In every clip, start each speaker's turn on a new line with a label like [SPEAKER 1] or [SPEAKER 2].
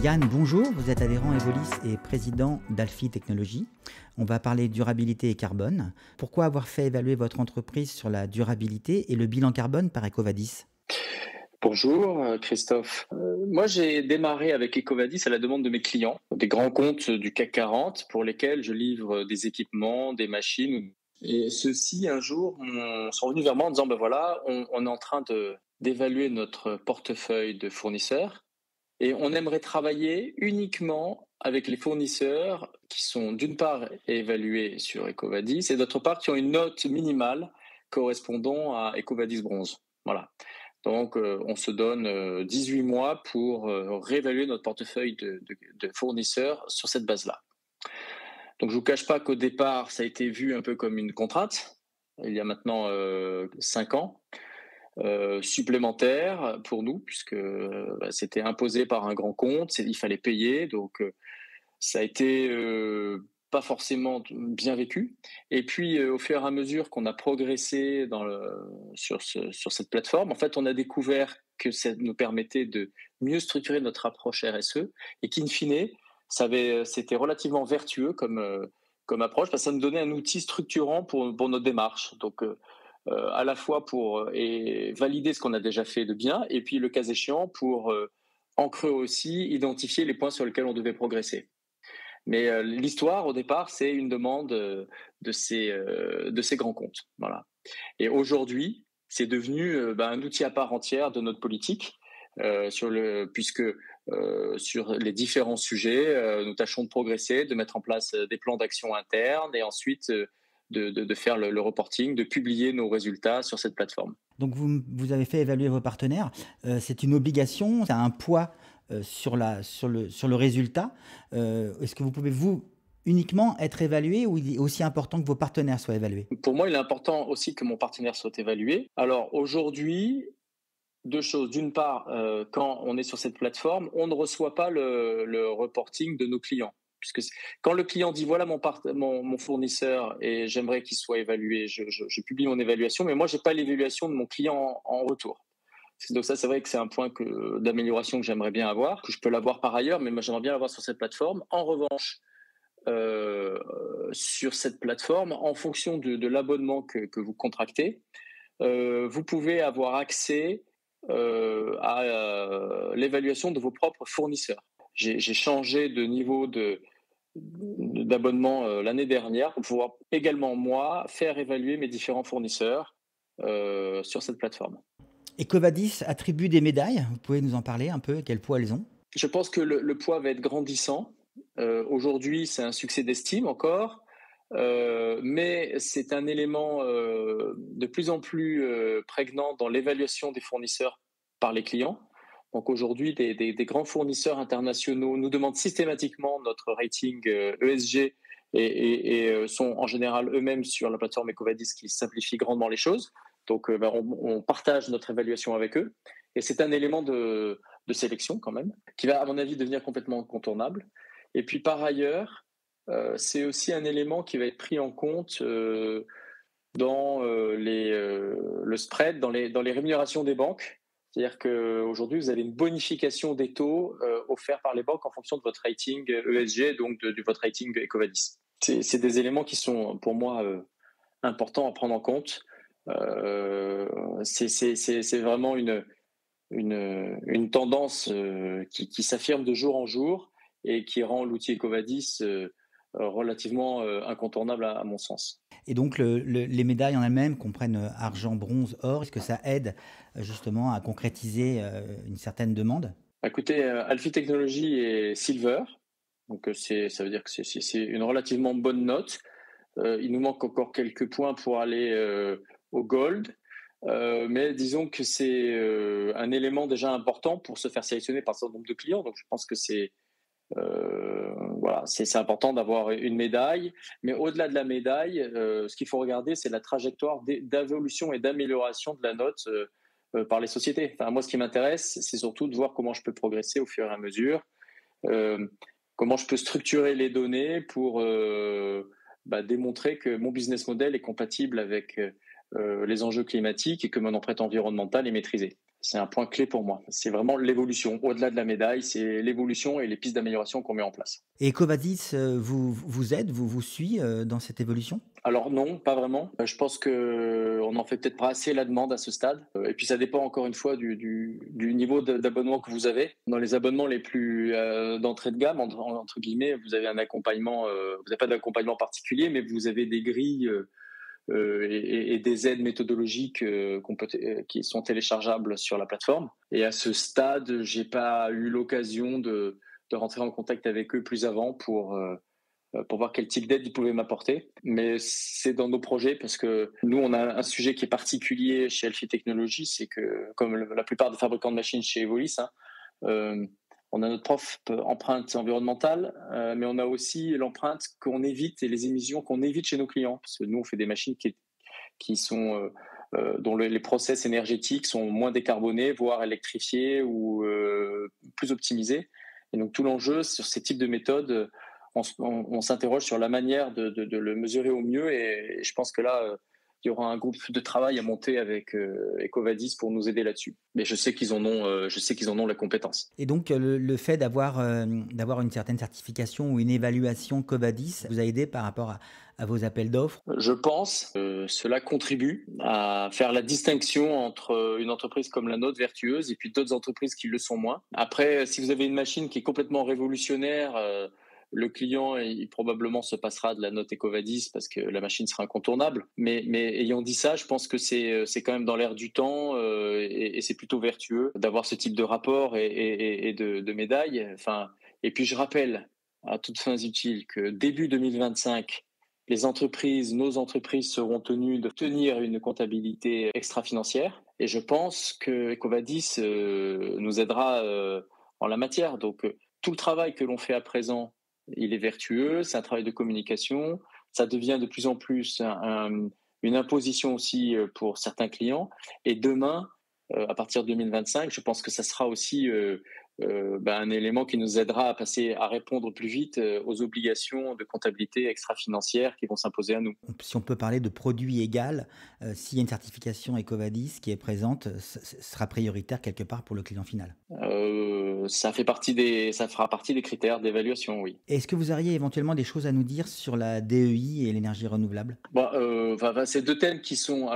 [SPEAKER 1] Yann, bonjour, vous êtes adhérent Evolis et président d'Alfie Technologies. On va parler durabilité et carbone. Pourquoi avoir fait évaluer votre entreprise sur la durabilité et le bilan carbone par EcoVadis ?
[SPEAKER 2] Bonjour Christophe. Moi j'ai démarré avec EcoVadis à la demande de mes clients, des grands comptes du CAC 40 pour lesquels je livre des équipements, des machines. Et ceux-ci un jour sont revenus vers moi en disant on est en train d'évaluer notre portefeuille de fournisseurs et on aimerait travailler uniquement avec les fournisseurs qui sont d'une part évalués sur EcoVadis et d'autre part qui ont une note minimale correspondant à EcoVadis Bronze. Voilà. Donc, on se donne 18 mois pour réévaluer notre portefeuille de fournisseurs sur cette base-là. Donc, je ne vous cache pas qu'au départ, ça a été vu un peu comme une contrainte, il y a maintenant 5 ans, supplémentaire pour nous, puisque c'était imposé par un grand compte, il fallait payer, donc ça a été pas forcément bien vécu. Et puis, au fur et à mesure qu'on a progressé sur cette plateforme, en fait, on a découvert que ça nous permettait de mieux structurer notre approche RSE et qu'in fine, c'était relativement vertueux comme approche, parce que ça nous donnait un outil structurant pour notre démarche. Donc, à la fois pour valider ce qu'on a déjà fait de bien et puis, le cas échéant, pour en creux aussi, identifier les points sur lesquels on devait progresser. Mais l'histoire, au départ, c'est une demande de ces grands comptes. Voilà. Et aujourd'hui, c'est devenu un outil à part entière de notre politique, puisque sur les différents sujets, nous tâchons de progresser, de mettre en place des plans d'action internes et ensuite de faire le reporting, de publier nos résultats sur cette plateforme.
[SPEAKER 1] Donc vous avez fait évaluer vos partenaires. C'est une obligation, ça a un poids sur le résultat. Est-ce que vous pouvez, vous, uniquement être évalué ou il est aussi important que vos partenaires soient évalués ?
[SPEAKER 2] Pour moi, il est important aussi que mon partenaire soit évalué. Alors aujourd'hui, deux choses. D'une part, quand on est sur cette plateforme, on ne reçoit pas le reporting de nos clients. Puisque quand le client dit voilà mon fournisseur et j'aimerais qu'il soit évalué, je publie mon évaluation, mais moi, je n'ai pas l'évaluation de mon client en retour. Donc ça, c'est vrai que c'est un point d'amélioration que j'aimerais bien avoir, que je peux l'avoir par ailleurs, mais moi, j'aimerais bien l'avoir sur cette plateforme. En revanche, sur cette plateforme, en fonction de l'abonnement que vous contractez, vous pouvez avoir accès à l'évaluation de vos propres fournisseurs. J'ai changé de niveau d'abonnement l'année dernière pour pouvoir également, moi, faire évaluer mes différents fournisseurs sur cette plateforme.
[SPEAKER 1] EcoVadis attribue des médailles, vous pouvez nous en parler un peu, quel poids elles ont ?
[SPEAKER 2] Je pense que le poids va être grandissant. Aujourd'hui, c'est un succès d'estime encore, mais c'est un élément de plus en plus prégnant dans l'évaluation des fournisseurs par les clients. Donc aujourd'hui, des grands fournisseurs internationaux nous demandent systématiquement notre rating ESG et sont en général eux-mêmes sur la plateforme EcoVadis qui simplifie grandement les choses. Donc on partage notre évaluation avec eux. Et c'est un élément de sélection quand même, qui va à mon avis devenir complètement incontournable. Et puis par ailleurs, c'est aussi un élément qui va être pris en compte dans le spread, dans les rémunérations des banques. C'est-à-dire qu'aujourd'hui, vous avez une bonification des taux offerts par les banques en fonction de votre rating ESG, donc de votre rating EcoVadis. C'est des éléments qui sont pour moi importants à prendre en compte. C'est vraiment une tendance qui s'affirme de jour en jour et qui rend l'outil EcoVadis relativement incontournable à mon sens.
[SPEAKER 1] Et donc les médailles en elles-mêmes comprennent argent, bronze, or. Est-ce que ça aide justement à concrétiser une certaine demande ?
[SPEAKER 2] Écoutez, Alfie Technologies est silver, donc ça veut dire que c'est une relativement bonne note. Il nous manque encore quelques points pour aller au gold. Mais disons que c'est un élément déjà important pour se faire sélectionner par un certain nombre de clients. Donc je pense que c'est important d'avoir une médaille. Mais au-delà de la médaille, ce qu'il faut regarder, c'est la trajectoire d'évolution et d'amélioration de la note par les sociétés. Enfin, moi, ce qui m'intéresse, c'est surtout de voir comment je peux progresser au fur et à mesure, comment je peux structurer les données pour démontrer que mon business model est compatible avec les enjeux climatiques et que mon empreinte environnementale est maîtrisée. C'est un point clé pour moi. C'est vraiment l'évolution. Au-delà de la médaille, c'est l'évolution et les pistes d'amélioration qu'on met en place.
[SPEAKER 1] Et EcoVadis vous aide, vous suit dans cette évolution?
[SPEAKER 2] Alors non, pas vraiment. Je pense qu'on n'en fait peut-être pas assez la demande à ce stade. Et puis ça dépend encore une fois du niveau d'abonnement que vous avez. Dans les abonnements les plus d'entrée de gamme, entre guillemets, vous avez un accompagnement, vous n'avez pas d'accompagnement particulier, mais vous avez des grilles et des aides méthodologiques qui sont téléchargeables sur la plateforme. Et à ce stade, j'ai pas eu l'occasion de rentrer en contact avec eux plus avant pour voir quel type d'aide ils pouvaient m'apporter. Mais c'est dans nos projets parce que nous, on a un sujet qui est particulier chez Elfi Technologies, c'est que, comme la plupart des fabricants de machines chez Evolis, on a notre propre empreinte environnementale, mais on a aussi l'empreinte qu'on évite et les émissions qu'on évite chez nos clients. Parce que nous, on fait des machines qui sont, dont les process énergétiques sont moins décarbonés, voire électrifiés ou plus optimisés. Et donc, tout l'enjeu sur ces types de méthodes, on s'interroge sur la manière de le mesurer au mieux. Et je pense que là, il y aura un groupe de travail à monter avec EcoVadis pour nous aider là-dessus. Mais je sais qu'ils en ont la compétence.
[SPEAKER 1] Et donc, le fait d'avoir une certaine certification ou une évaluation EcoVadis vous a aidé par rapport à vos appels d'offres?
[SPEAKER 2] Je pense que cela contribue à faire la distinction entre une entreprise comme la nôtre, vertueuse, et puis d'autres entreprises qui le sont moins. Après, si vous avez une machine qui est complètement révolutionnaire, le client, il probablement se passera de la note EcoVadis parce que la machine sera incontournable. Mais ayant dit ça, je pense que c'est quand même dans l'air du temps et c'est plutôt vertueux d'avoir ce type de rapport et de médaille. Enfin, et puis je rappelle à toutes fins utiles que début 2025, nos entreprises seront tenues de tenir une comptabilité extra-financière. Et je pense que EcoVadis nous aidera en la matière. Donc, tout le travail que l'on fait à présent, il est vertueux, c'est un travail de communication, ça devient de plus en plus une imposition aussi pour certains clients. Et demain, à partir de 2025, je pense que ça sera aussi un élément qui nous aidera à répondre plus vite aux obligations de comptabilité extra-financière qui vont s'imposer à nous.
[SPEAKER 1] Si on peut parler de produit égal, s'il y a une certification EcoVadis qui est présente, ce sera prioritaire quelque part pour le client final.
[SPEAKER 2] Ça fera partie des critères d'évaluation, oui.
[SPEAKER 1] Est-ce que vous auriez éventuellement des choses à nous dire sur la DEI et l'énergie renouvelable?
[SPEAKER 2] C'est deux thèmes qui sont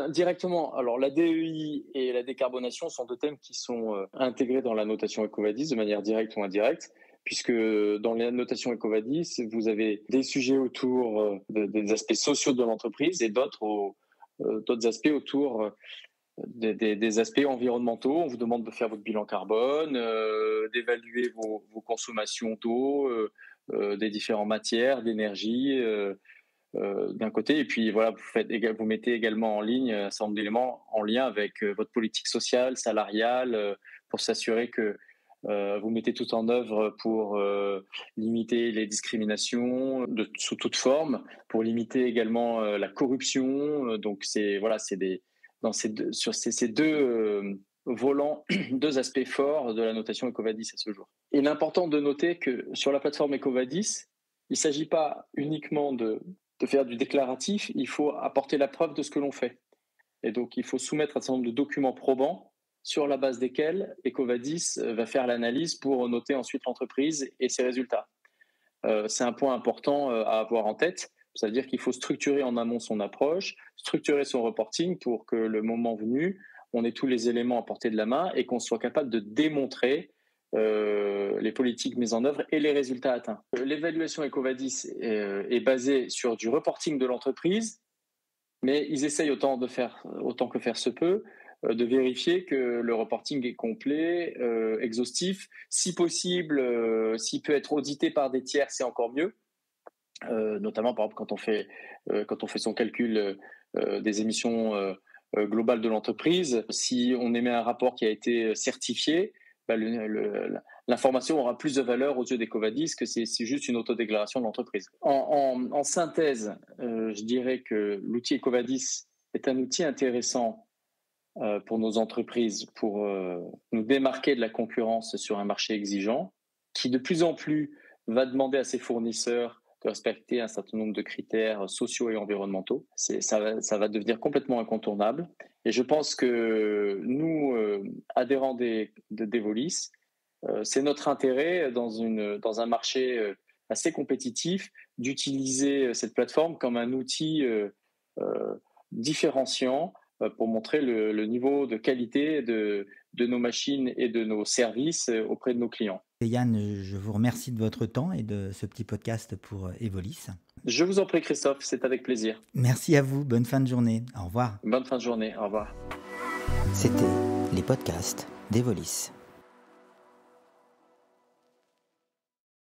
[SPEAKER 2] directement. Alors la DEI et la décarbonation sont deux thèmes qui sont intégrés dans la notation EcoVadis de manière directe ou indirecte, puisque dans la notation EcoVadis, vous avez des sujets autour des aspects sociaux de l'entreprise et d'autres aspects autour des aspects environnementaux. On vous demande de faire votre bilan carbone, d'évaluer vos consommations d'eau, des différentes matières, d'énergie d'un côté. Et puis voilà, vous mettez également en ligne un certain nombre d'éléments en lien avec votre politique sociale, salariale, pour s'assurer que vous mettez tout en œuvre pour limiter les discriminations sous toute forme, pour limiter également la corruption. Donc sur ces deux volants, deux aspects forts de la notation EcoVadis à ce jour. Il est important de noter que sur la plateforme EcoVadis, il ne s'agit pas uniquement de faire du déclaratif, il faut apporter la preuve de ce que l'on fait. Et donc, il faut soumettre un certain nombre de documents probants sur la base desquels EcoVadis va faire l'analyse pour noter ensuite l'entreprise et ses résultats. C'est un point important à avoir en tête. Ça veut dire qu'il faut structurer en amont son approche, structurer son reporting pour que le moment venu, on ait tous les éléments à portée de la main et qu'on soit capable de démontrer les politiques mises en œuvre et les résultats atteints. L'évaluation EcoVadis est basée sur du reporting de l'entreprise, mais ils essayent autant que faire se peut de vérifier que le reporting est complet, exhaustif. Si possible, s'il peut être audité par des tiers, c'est encore mieux. Notamment, par exemple, quand on fait son calcul des émissions globales de l'entreprise. Si on émet un rapport qui a été certifié, l'information aura plus de valeur aux yeux d'EcoVadis que c'est juste une autodéclaration de l'entreprise. En synthèse, je dirais que l'outil EcoVadis est un outil intéressant pour nos entreprises, pour nous démarquer de la concurrence sur un marché exigeant, qui de plus en plus va demander à ses fournisseurs de respecter un certain nombre de critères sociaux et environnementaux. Ça va devenir complètement incontournable. Et je pense que nous, adhérents d'Evolis, c'est notre intérêt dans un marché assez compétitif d'utiliser cette plateforme comme un outil différenciant pour montrer le niveau de qualité de nos machines et de nos services auprès de nos clients.
[SPEAKER 1] Et Yann, je vous remercie de votre temps et de ce petit podcast pour Evolis.
[SPEAKER 2] Je vous en prie, Christophe, c'est avec plaisir.
[SPEAKER 1] Merci à vous, bonne fin de journée. Au revoir.
[SPEAKER 2] Bonne fin de journée, au revoir.
[SPEAKER 1] C'était les podcasts d'Evolis.